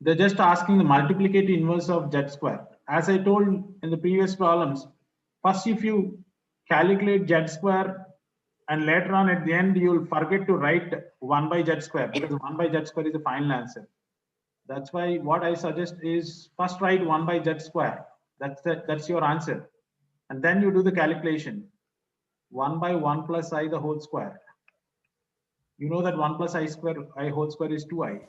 They're just asking the multiplicative inverse of z square. As I told in the previous problems, first if you calculate z square and later on at the end you will forget to write 1 by z square, because 1 by z square is the final answer. That's why what I suggest is first write 1 by z square. That's your answer. And then you do the calculation. 1 by 1 plus I the whole square. You know that 1 plus I square, I whole square is 2I.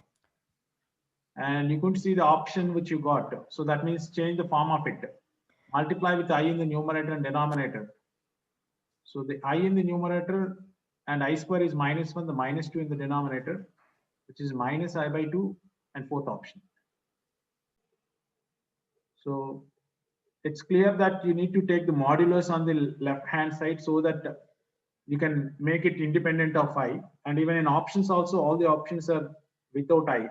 And you could see the option which you got. So that means change the form of it. Multiply with I in the numerator and denominator. So the I in the numerator and I square is -1, the -2 in the denominator, which is minus I by 2, and fourth option. So it's clear that you need to take the modulus on the left hand side so that you can make it independent of I. And even in options also, all the options are without I.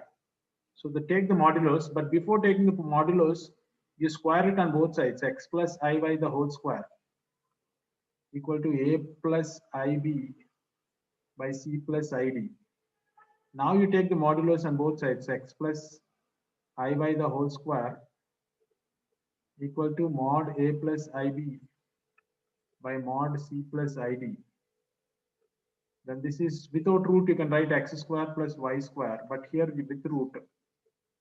So they take the modulus, but before taking the modulus, you square it on both sides. X plus IY the whole square equal to A plus IB by C plus ID. Now you take the modulus on both sides. X plus IY the whole square equal to mod A plus IB by mod C plus ID. Then this is without root, you can write x square plus y square, but here with root,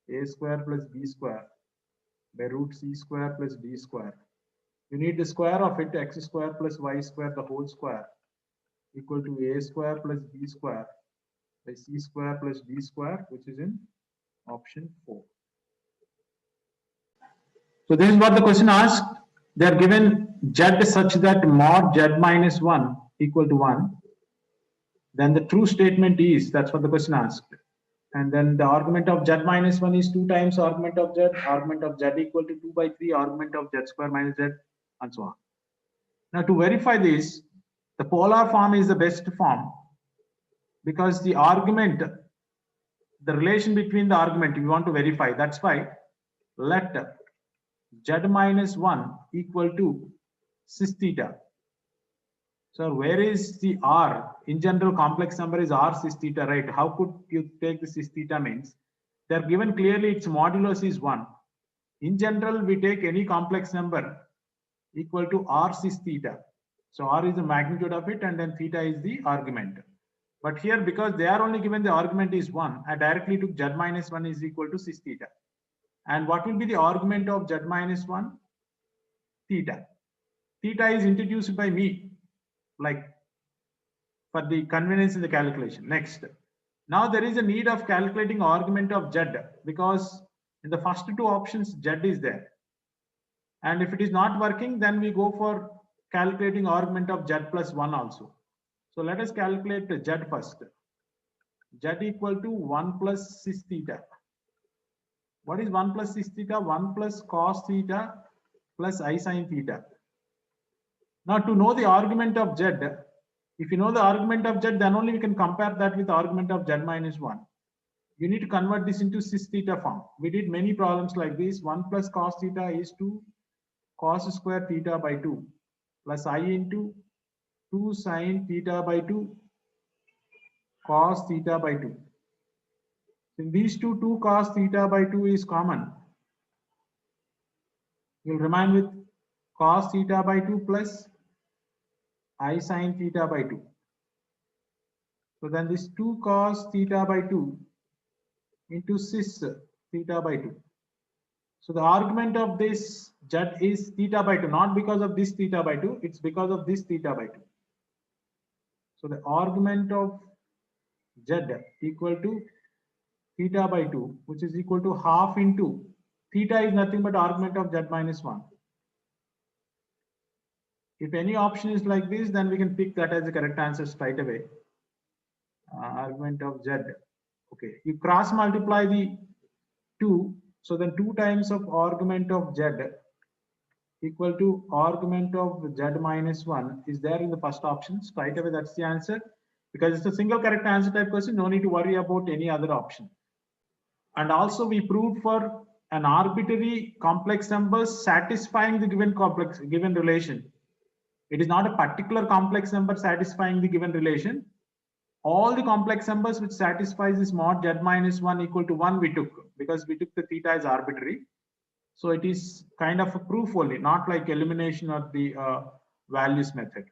a square plus b square by root c square plus d square. You need the square of it, x square plus y square the whole square equal to a square plus b square by c square plus d square, which is in option 4. So this is what the question asked. They are given z such that mod z minus 1 equal to 1. Then the true statement is, that's what the question asked. And then the argument of z minus 1 is 2 times argument of z equal to 2 by 3 argument of z square minus z, and so on. Now to verify this, the polar form is the best form, because the argument, the relation between the argument we want to verify. That's why let z minus 1 equal to cis theta. So where is the r? In general, complex number is r cis theta, right? How could you take the cis theta means? They're given clearly its modulus is 1. In general, we take any complex number equal to r cis theta. So r is the magnitude of it, and then theta is the argument. But here, because they are only given the argument is 1, I directly took z minus 1 is equal to cis theta. And what will be the argument of z minus 1? Theta. Theta is introduced by me, like for the convenience in the calculation. Next, now there is a need of calculating argument of z, because in the first two options z is there, and if it is not working, then we go for calculating argument of z plus 1 also. So let us calculate z first. Z equal to 1 plus cis theta. What is 1 plus cis theta? 1 plus cos theta plus I sin theta. Now to know the argument of z, if you know the argument of z, then only we can compare that with the argument of z minus 1. You need to convert this into cis theta form. We did many problems like this. 1 plus cos theta is 2 cos square theta by 2 plus I into 2 sin theta by 2 cos theta by 2. In these two, 2 cos theta by 2 is common. You'll remain with cos theta by 2 plus I sin theta by 2. So then this 2 cos theta by 2 into cis theta by 2. So the argument of this z is theta by 2, not because of this theta by 2, it's because of this theta by 2. So the argument of z equal to theta by 2, which is equal to half into theta is nothing but argument of z minus 1. If any option is like this, then we can pick that as the correct answer straight away. Argument of z. Okay, you cross multiply the 2, so then 2 times of argument of z equal to argument of z minus 1 is there in the first option. Straight away, that's the answer. Because it's a single correct answer type question, no need to worry about any other option. And also we proved for an arbitrary complex number satisfying the given relation. It is not a particular complex number satisfying the given relation. all the complex numbers which satisfies this mod z minus 1 equal to 1 we took, because we took the theta as arbitrary. So it is kind of a proof only, not like elimination of the values method.